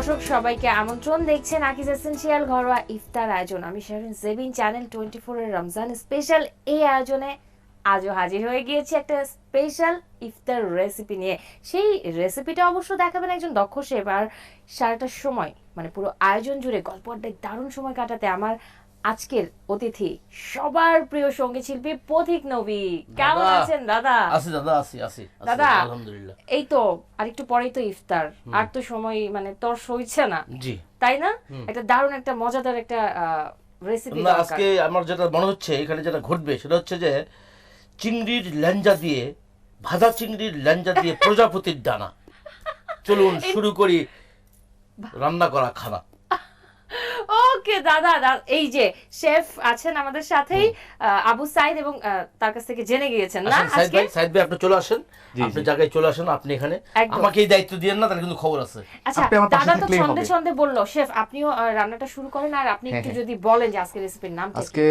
দর্শক সবাইকে আমন্ত্রণ, দেখছেন আকিজ এসেনশিয়াল ঘরোয়া ইফতার আয়োজন। আমি শাহরিন জেবিন, চ্যানেল 24 এর রমজান স্পেশাল এই আয়োজনে আজও হাজির হয়ে গিয়েছি একটা স্পেশাল ইফতার রেসিপি নিয়ে। সেই রেসিপিটা অবশ্য দেখাবেন একজন দক্ষ শেফ। আর সারাটা সময় মানে পুরো আয়োজন জুড়ে গল্প আড্ডায় দারুণ সময় কাটাতে আমার আজকের অতিথি সবার প্রিয় সঙ্গীত শিল্পী পথিক নবী। কেমন আছেন দাদা? আছি দাদা, আছি দাদা আলহামদুলিল্লাহ। এই তো আরেকটু পরেই তো ইফতার, আর তো সময় মানে তোর সইছে না, জি তাই না? একটা দারুণ একটা মজাদার একটা রেসিপি না, আজকে আমার যেটা মনে হচ্ছে এখানে যেটা ঘটবে সেটা হচ্ছে যে চিংড়ির ল্যাঞ্জা দিয়ে, ভাজা চিংড়ির ল্যাঞ্জা দিয়ে প্রজাপতির ডানা। চলুন শুরু করি রান্না করা খানা। ওকে দাদা, এই যে শেফ আছেন আমাদের সাথেই, আবু সাইদ, এবং তার কাছ থেকে জেনে গিয়েছেন না আজকে। সাইদ ভাই আপনি চলে আসেন, আপনি জায়গায় চলে আসেন, আপনি এখানে আমাকে এই দায়িত্ব দিয়েন না, তাহলে কিন্তু খবর আছে। আচ্ছা দাদা তো ছন্দে ছন্দে বললো, শেফ আপনিও রান্নাটা শুরু করেন, আর আপনি একটু যদি বলেন যে আজকে রেসিপির নাম কি? আজকে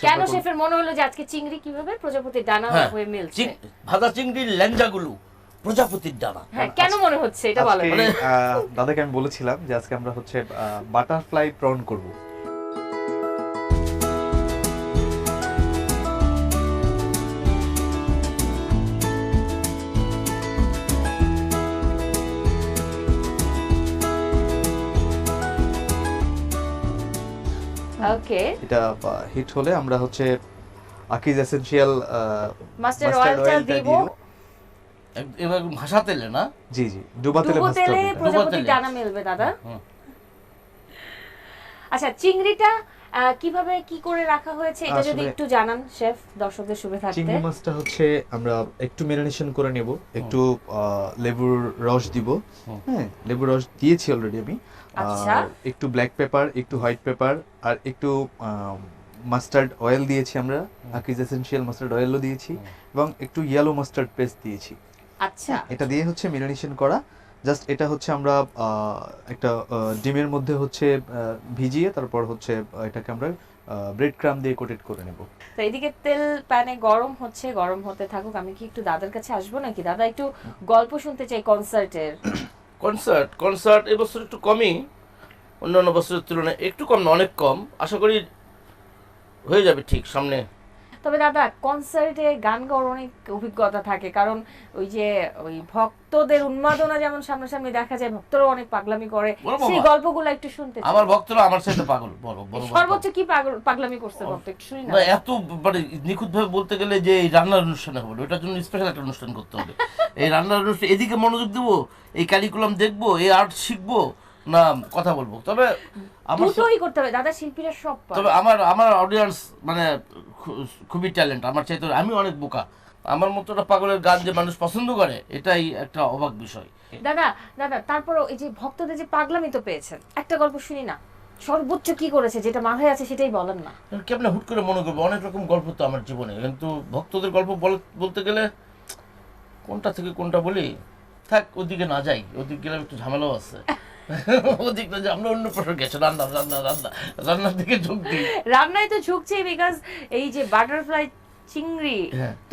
কেন শেফের মনে হলো যে আজকে চিংড়ি কিভাবে প্রজাপতির ডানা হয়ে মিলছে? ভাজা চিংড়ির ল্যাঞ্জাগুলো প্রজাপতির ডানা। হ্যাঁ, কেন মনে হচ্ছে এটা বলেন। দাদাকে আমি বলেছিলাম যে আজকে আমরা হচ্ছে বাটারফ্লাই প্রন করব। ওকে, এটা হিট হলে আমরা হচ্ছে আকিজ এসেনশিয়াল মাস্টার্ড অয়েলটা দিব। এবার ভাষা তেলে না? জি জি, ডুবা তেলে ভাজতে হবে। প্রজাপতির ডানা মিলবে দাদা। আচ্ছা, চিংড়িটা কিভাবে কি করে রাখা হয়েছে এটা যদি একটু জানান শেফ, দর্শকদের সুবিধার্থে। চিংড়ি মাছটা হচ্ছে আমরা একটু ম্যারিনেশন করে নেব, একটু লেবুর রস দিব। হ্যাঁ, লেবুর রস দিয়েছি অলরেডি আমি। আচ্ছা, একটু ব্ল্যাক পেপার, একটু হোয়াইট পেপার, আর একটু মাস্টার্ড অয়েল দিয়েছি আমরা, আকিজ এসেনশিয়াল মাস্টার্ড অয়েলও দিয়েছি, এবং একটু ইয়েলো মাস্টার্ড পেস্ট দিয়েছি। আচ্ছা, এটা দিয়ে হচ্ছে ম্যারিনেশন করা। জাস্ট এটা হচ্ছে আমরা একটা ডিমের মধ্যে হচ্ছে ভিজিয়ে তারপর হচ্ছে এটাকে আমরা ব্রেড ক্রাম্ব দিয়ে কোটেড করে নেব। তো এদিকে তেল প্যানে গরম হচ্ছে, গরম হতে থাকুক। আমি কি একটু দাদার কাছে আসবো নাকি? দাদা একটু গল্প শুনতে চাই কনসার্টের। কনসার্ট এবছর একটু কমই, অন্যান্য বছরের তুলনায় একটু কম না, অনেক কম। আশা করি হয়ে যাবে ঠিক সামনে। তবে দাদা কনসার্টে গান গাওয়ার অনেক অভিজ্ঞতা থাকে, কারণ ওই ভক্তদের উন্মাদনা যেমন সামনাসামনি দেখা যায়, ভক্তরাও অনেক পাগলামি করে, সেই গল্পগুলো একটু শুনতে চাই। আমার ভক্তরা আমার সাথে পাগল, বড় বড় সর্বোচ্চ কি পাগলামি করছে ভক্ত একটু শুনি না? এত মানে নিখুঁত ভাবে বলতে গেলে যে এই রান্নার অনুষ্ঠানে হবে, ওটার জন্য স্পেশাল একটা অনুষ্ঠান করতে হবে। এই রান্নার অনুষ্ঠান এদিকে মনোযোগ দেবো, এই কারিকুলাম দেখবো, এই আর্ট শিখবো, না কথা বলবো। তবে দুটোই করতে হবে দাদা, শিল্পীরা সব পারে। তবে আমার অডিয়েন্স মানে খুবই ট্যালেন্ট, আমার চাইতে আমি অনেক বোকা। আমার মতো একটা পাগলের গান যে মানুষ পছন্দ করে, এটাই একটা অবাক বিষয়। দাদা তারপরও এই যে ভক্তদের যে পাগলামি তো পেয়েছেন, একটা গল্প শুনি না। সর্বোচ্চ কি করেছে যেটা মাথায় আছে সেটাই বলেন না। কেমন হুট করে মনে করবো, অনেক রকম গল্প তো আমার জীবনে, কিন্তু ভক্তদের গল্প বলতে গেলে কোনটা থেকে কোনটা বলি, থাক ওদিকে না যাই, ওদিকে গেলে একটু ঝামেলাও আছে। ওদিক না যে আমরা অন্য প্রসঙ্গে গেছি, রান্নার দিকে ঝুঁক দিই। রান্নায় তো ঝুঁকছে, বিকজ এই যে বাটারফ্লাই চিংড়ি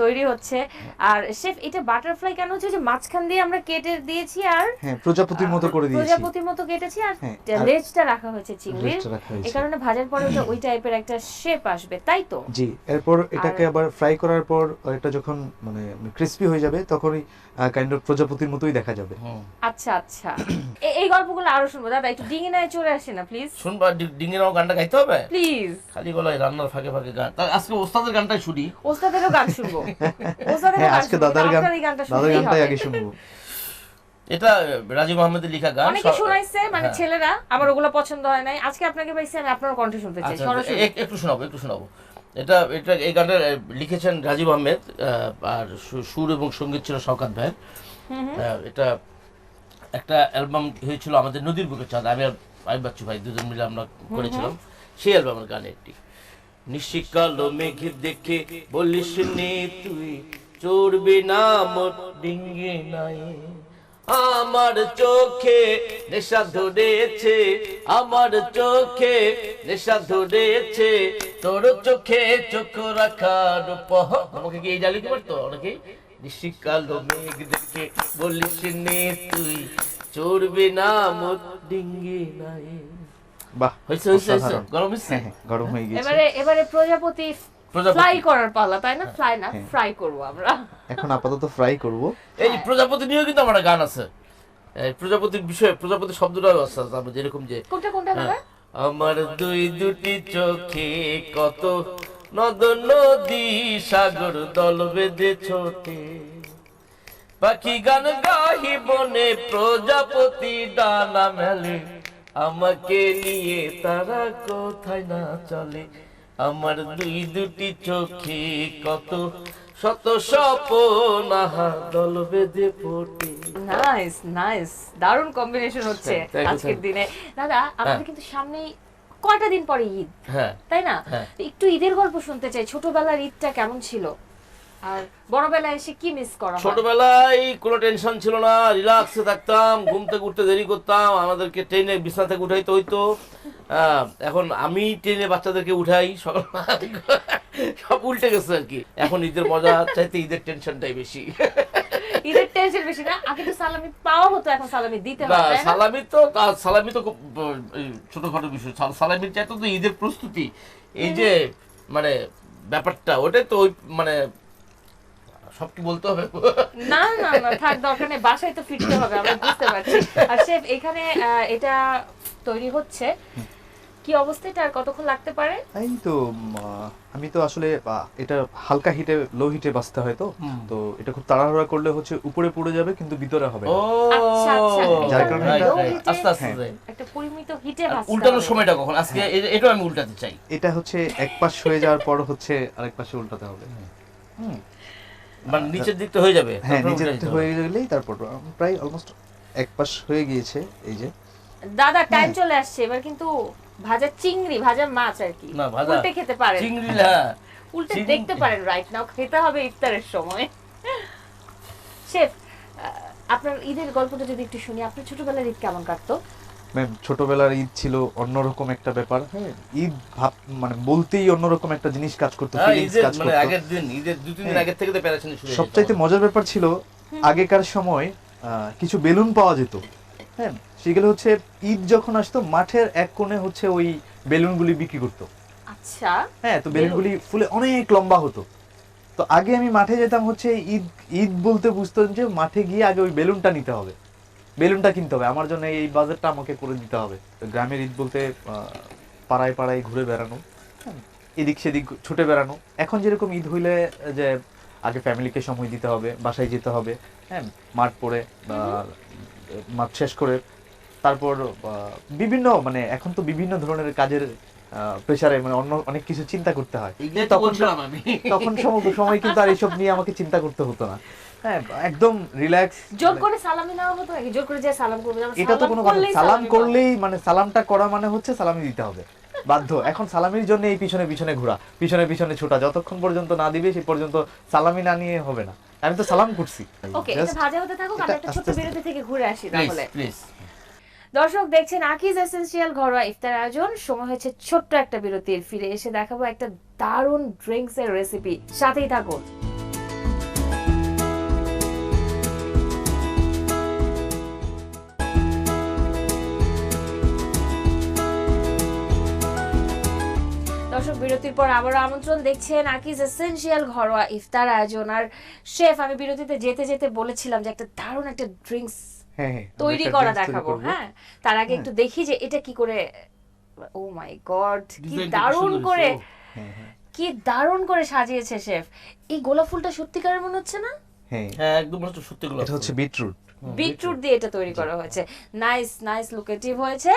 তৈরি হচ্ছে। আর শেফ এটা বাটারফ্লাই কেন হচ্ছে, যে মাঝখান দিয়ে আমরা কেটে দিয়েছি, আর হ্যাঁ প্রজাপতির মতো করে দিয়েছি, প্রজাপতির মতো কেটেছি, আর লেজটা রাখা হয়েছে চিংড়ির। এই কারণে ভাজার পরে ওই টাইপের একটা শেপ আসবে, তাই তো? জি, এরপর এটাকে আবার ফ্রাই করার পর এটা যখন মানে ক্রিসপি হয়ে যাবে তখনই কাইন্ড অফ প্রজাপতির মতোই দেখা যাবে। আচ্ছা আচ্ছা, এই গল্পগুলো আরো শুনবো দাদা। একটু ডিঙি নায় চলে আসে না প্লিজ। শুনবা, ডিঙির গানটা গাইতে হবে প্লিজ। খালি গলায় রান্নার ফাঁকে ফাঁকে গান। আজকে ওস্তাদের গানটাই শুনি। ওস্তাদেরও গান শুনবো, ওস্তাদেরও গান আজকে দাদার গানটাই আগে শুনবো। এটা রাজীব আহমেদের লেখা গান, অনেকে শোনাইছে, মানে ছেলেরা, আমার ওগুলো পছন্দ হয় নাই। আজকে আপনাকে পাইছি, আমি আপনার কণ্ঠে শুনতে চাই সরাসরি। একটু শোনাবো। এটা এই গানটা লিখেছেন রাজীব আহমেদ, আর সুর এবং সঙ্গীত ছিল শওকত ভাই। এটা একটা অ্যালবাম হয়েছিল আমাদের নদীর বুকে চাঁদ, আমি আর বাচ্চু ভাই দুজন মিলে আমরা করেছিলাম। সেই অ্যালবামের গান একটি। নিশিকালো মেঘে দেখে বলিস নি তুই, চড়বি না মোর ডিঙ্গি নাই, আমার চোখে নেশা ধরেছে, আমার চোখে নেশা ধরেছে, তোর চোখে চোখ রাখার পহ। আমাকে কি এই জালিতে পারতো অনেকে? নিশিকালো মেঘ দেখে বলিস নে তুই, চড়বে না মোর ডিঙ্গি নাই। বাহ, হয়েছে হয়েছে হয়েছে অসাধারণ। গরম হয়েছে। হ্যাঁ, হ্যাঁ, গরম হয়ে গেছে। এবারে প্রজাপতি প্রজাপতি। ফ্লাই করার পালা, তাই না? ফ্লাই না, হ্যাঁ। ফ্রাই করব আমরা। এখন আপাতত ফ্রাই করব। এই প্রজাপতি নিয়েও কিন্তু আমার একটা গান আছে, এই প্রজাপতির বিষয়ে, প্রজাপতি শব্দটাও আছে আমার, যেরকম যে কোনটা কোনটা দাদা? আমার দুটি চোখে কত নদ নদী সাগর দল বেঁধে ছোটে, পাখি গান গাহি বনে প্রজাপতি ডানা মেলে, আমাকে নিয়ে তারা কোথায় না চলে, আমার দুটি চোখে কত শত স্বপ্ন আহা দল বেঁধে ফোটে। নাইস নাইস, দারুণ কম্বিনেশন হচ্ছে Thank you, আজকের thank দিনে। দাদা আমাদের কিন্তু সামনেই কয়টা দিন পরে ঈদ, হ্যাঁ তাই না? হ্যাঁ। তো একটু ঈদের গল্প শুনতে চাই। ছোটবেলার ঈদটা কেমন ছিল, আর বড়বেলায় এসে কি মিস করা হয়? ছোটবেলায় কোনো টেনশন ছিল না, রিল্যাক্সে থাকতাম, ঘুম থেকে উঠতে দেরি করতাম, আমাদেরকে ট্রেনে বিছানা থেকে উঠাইতে হইতো। এখন আমি ট্রেনে বাচ্চাদেরকে উঠাই, সব উল্টে গেছে আর কি। এখন ঈদের মজা চাইতে ঈদের টেনশনটাই বেশি। ঈদের টেনশন বেশি না? আগে তো সালামি পাওয়া হতো, এখন সালামি দিতে না, হয়, তাই না? সালামি তো খুব ছোটখাটো বিষয়। সালামির চাইতে তো ঈদের প্রস্তুতি, এই যে মানে ব্যাপারটা, ওটাই তো ওই মানে সব কি বলতে হবে। না না না, থাক, দরকার নেই, বাসায় তো ফিরতে হবে, আমরা বুঝতে পারছি। আর শেফ এখানে এটা তৈরি হচ্ছে, কি অবস্থা, এটা আর কতক্ষণ লাগতে পারে? এই তো আমি তো আসলে এটা হালকা হিটে, লো হিটে বাজতে হয়, তো এটা খুব তাড়াহুড়া করলে হচ্ছে উপরে পুড়ে যাবে কিন্তু ভিতরে হবে না। ও আচ্ছা, আচ্ছা, যার এটা কারণে low এটা- heat-এ আস্তে আস্তে হ্যাঁ। একটা পরিমিত হিটে ভাজতে উল্টানোর হবে। সময়টা কখন? আজকে এটাও আমি উল্টাতে চাই। এটা হচ্ছে এক পাশ হয়ে যাওয়ার পর হচ্ছে আরেক পাশে উল্টাতে হবে। হুম। মানে নিচের দিকটা হয়ে যাবে, হ্যাঁ, তারপরে নিচের উল্টে দিকটা দিতে হয়ে হবে। গেলেই তারপর প্রায় অলমোস্ট এক পাশ হয়ে গিয়েছে, এই যে। দাদা টাইম চলে আসছে, এবার কিন্তু ভাজা চিংড়ি, ভাজা মাছ আর কি না, ভাজা উল্টে খেতে পারেন, চিংড়ি, হ্যাঁ উল্টে চিংড়ি- দেখতে পারেন, রাইট নাও খেতে হবে ইফতারের সময়। শেফ, আপনার ঈদের গল্পটা যদি একটু শুনি, আপনার ছোটবেলার ঈদ কেমন কাটতো? ম্যাম, ছোটবেলার ঈদ ছিল অন্যরকম একটা ব্যাপার। হ্যাঁ, ঈদ মানে বলতেই অন্যরকম একটা জিনিস কাজ করতো, হ্যাঁ, ফিলিংস ঈদের কাজ মানে করতো। আগের দিন, ঈদের 2-3 দিন হ্যাঁ। আগের থেকে তো প্যারাশানি শুরু হয়ে যেত সবচাইতে আমাদের। মজার ব্যাপার ছিল আগেকার সময় কিছু বেলুন পাওয়া যেত। হ্যাঁ, সেগুলো হচ্ছে ঈদ যখন আসতো মাঠের এক কোণে হচ্ছে ওই বেলুনগুলি বিক্রি করতো। আচ্ছা, হ্যাঁ, তো বেলুনগুলি ফুলে অনেক লম্বা হতো। তো আগে আমি মাঠে যেতাম হচ্ছে ঈদ ঈদ বলতে বুঝতাম যে মাঠে গিয়ে আগে ওই বেলুনটা নিতে হবে, বেলুনটা কিনতে হবে, আমার জন্য এই বাজেটটা আমাকে করে দিতে হবে। তো গ্রামের ঈদ বলতে পাড়ায় পাড়ায় ঘুরে বেড়ানো, হ্যাঁ, এদিক সেদিক ছুটে বেড়ানো। এখন যেরকম ঈদ হইলে যে আগে ফ্যামিলিকে সময় দিতে হবে, বাসায় যেতে হবে, হ্যাঁ, মাঠ পড়ে মাঠ শেষ করে তারপর বিভিন্ন মানে এখন তো বিভিন্ন ধরনের কাজের প্রেসারে মানে অন্য অনেক কিছু চিন্তা করতে হয়। ঈদে তো তখন বলছিলাম আমি। তখন সময় কিন্তু আর এইসব নিয়ে আমাকে চিন্তা করতে হতো না। হ্যাঁ, একদম রিল্যাক্স। জোর করে সালামি নেওয়া হতো নাকি? জোর করে যে সালাম করবে, যেমন এটা তো কোনো কথা, করলেই সালাম সালামি পাওয়া। করলেই মানে সালামটা করা মানে হচ্ছে সালামি দিতে হবে, বাধ্য। এখন সালামির জন্য এই পিছনে পিছনে ঘোরা, পিছনে পিছনে ছোটা, যতক্ষণ পর্যন্ত না দিবে সেই পর্যন্ত সালামি না নিয়ে হবে না। আমি তো সালাম করছি। ওকে, এটা Just ভাজা হতে থাকুক, আমরা এটা একটা আস্তে ছোট্ট আস্তে- বিরতি থেকে ঘুরে আসি প্লিজ তাহলে। প্লিজ। দর্শক দেখছেন আকিজ এসেনশিয়াল ঘরোয়া ইফতার আয়োজন। সময় হয়েছে ছোট্ট একটা বিরতির, ফিরে এসে দেখাবো একটা দারুণ ড্রিঙ্কস এর রেসিপি, সাথেই থাকুন। দর্শক বিরতির পর আবারও আমন্ত্রণ, দেখছেন আকিজ এসেনশিয়াল ঘরোয়া ইফতার আয়োজন। আর শেফ, আমি বিরতিতে যেতে যেতে বলেছিলাম যে একটা দারুণ একটা ড্রিঙ্কস হ্যাঁ, হ্যাঁ, আমরা তৈরি একটা করা drinks তৈরি দেখাবো। করবো। হ্যাঁ, তার আগে একটু দেখি যে এটা কি করে। ও মাই গড, কি Design টা কি দারুণ সুন্দর করে, হয়েছে, হ্যাঁ, হ্যাঁ, কি দারুণ করে সাজিয়েছে শেফ। এই গোলাপ ফুলটা সত্যিকারের মনে হচ্ছে না? হ্যাঁ। হ্যাঁ, একদম সত্যি গুলো। এটা হচ্ছে বিটরুট। বিটরুট দিয়ে এটা তৈরি করা হয়েছে। নাইস নাইস, লুকেটিভ হয়েছে।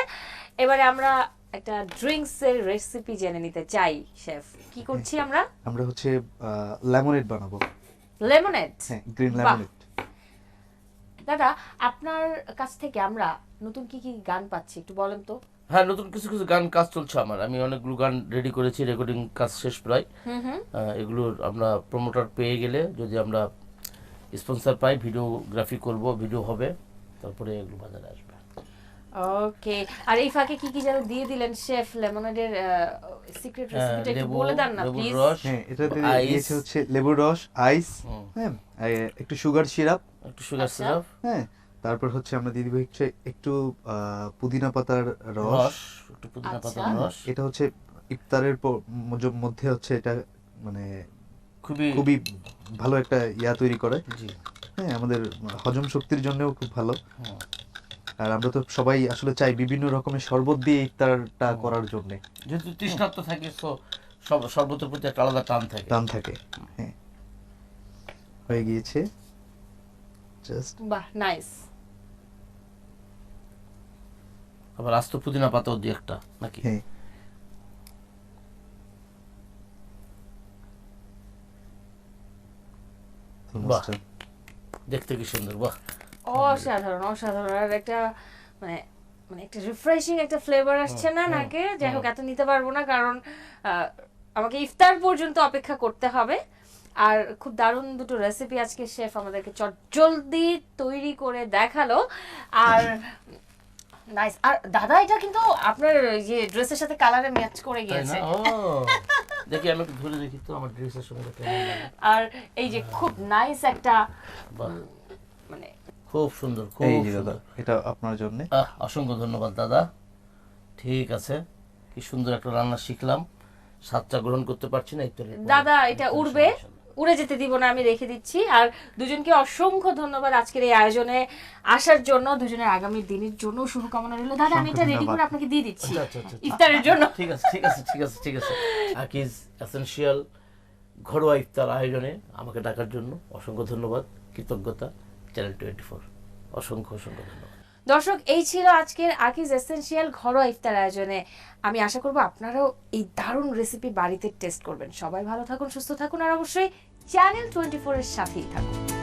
এবারে আমরা একটা ড্রিঙ্কস এর রেসিপি জেনে নিতে চাই শেফ। কি করছি আমরা? আমরা হচ্ছে লেমনেড বানাবো। লেমনেড। হ্যাঁ, গ্রিন বাহ। লেমনেড। দাদা, আপনার কাছ থেকে আমরা নতুন কি কি গান পাচ্ছি একটু বলেন তো। হ্যাঁ, নতুন কিছু কিছু গান কাজ চলছে আমার, আমি অনেকগুলো গান রেডি করেছি, রেকর্ডিং কাজ শেষ প্রায়। হুম হুম। এগুলোর আমরা প্রমোটার পেয়ে গেলে, যদি আমরা স্পন্সর পাই, ভিডিওগ্রাফি করব, ভিডিও হবে, তারপরে এগুলো বাজারে আসবে। ওকে, আর এই ফাঁকে কি কি যেন দিয়ে দিলেন শেফ, লেমনেডের সিক্রেট রেসিপিটা একটু বলে দেন না লেবুর প্লিজ। রস, হ্যাঁ, এটাতে আইস, দিয়েছে হচ্ছে লেবুর রস, আইস, হুম, হ্যাঁ, একটু সুগার সিরাপ, একটু সুগার আচ্ছা। সিরাপ, হ্যাঁ, তারপর হচ্ছে আমরা দিয়ে দিব হচ্ছে একটু পুদিনা পাতার রস। রস, একটু পুদিনা আচ্ছা। পাতার রস। এটা হচ্ছে ইফতারের মধ্যে হচ্ছে এটা মানে খুবই খুবই ভালো একটা ইয়া তৈরি করে। জি। হ্যাঁ, আমাদের হজম শক্তির জন্যও খুব ভালো। হুম। আর আমরা তো সবাই আসলে চাই বিভিন্ন রকমের শরবত দিয়ে ইফতারটা করার জন্য যেহেতু তৃষ্ণার্ত থাকে, তো সব শরবতের প্রতি একটা আলাদা টান থাকে। টান থাকে। হ্যাঁ, হয়ে গিয়েছে জাস্ট। বাহ, নাইস। আবার আস্ত পুদিনা পাতাও দিয়ে একটা নাকি? হ্যাঁ, বাহ, দেখতে কি সুন্দর, বাহ। অসাধারণ অসাধারণ। আর একটা মানে মানে একটা রিফ্রেশিং একটা ফ্লেভার আসছে না নাকে। যাই হোক, এত নিতে পারবো না কারণ আমাকে ইফতার পর্যন্ত অপেক্ষা করতে হবে। আর খুব দারুণ দুটো রেসিপি আজকে শেফ আমাদেরকে চটজলদি তৈরি করে দেখালো। আর নাইস। আর দাদা, এটা কিন্তু আপনার যে ড্রেসের সাথে কালারে ম্যাচ করে তাই গিয়েছে। না? ও, দেখি আমি একটু ধরে দেখি তো আমার ড্রেসের সঙ্গে কেমন লাগে। আর এই যে খুব নাইস একটা বাহ, মানে খুব সুন্দর, খুব এই যে দাদা, সুন্দর। এটা আপনার জন্য। অসংখ্য ধন্যবাদ দাদা। ঠিক আছে, কি সুন্দর একটা রান্না শিখলাম, স্বাদটা গ্রহণ করতে পারছি না একটু। দাদা, এটা উড়বে, উড়ে যেতে দিব না, আমি রেখে দিচ্ছি। আর দুজনকে অসংখ্য ধন্যবাদ আজকের এই আয়োজনে আসার জন্য। দুজনের আগামী দিনের জন্য শুভকামনা রইল। দাদা, আমি এটা রেডি করে আপনাকে দিয়ে দিচ্ছি আচ্ছা, আচ্ছা, আচ্ছা। ইফতারের জন্য। ঠিক আছে, ঠিক আছে, ঠিক আছে, ঠিক আছে। আকিজ এসেনশিয়াল ঘরোয়া ইফতার আয়োজনে আমাকে ডাকার জন্য অসংখ্য ধন্যবাদ, কৃতজ্ঞতা। চ্যানেল 24, অসংখ্য অসংখ্য ধন্যবাদ। দর্শক, এই ছিল আজকের আকিজ এসেনশিয়াল ঘরোয়া ইফতার আয়োজনে। আমি আশা করব আপনারাও এই দারুণ রেসিপি বাড়িতে টেস্ট করবেন। সবাই ভালো থাকুন, সুস্থ থাকুন, আর অবশ্যই চ্যানেল 24 এর সাথেই থাকুন।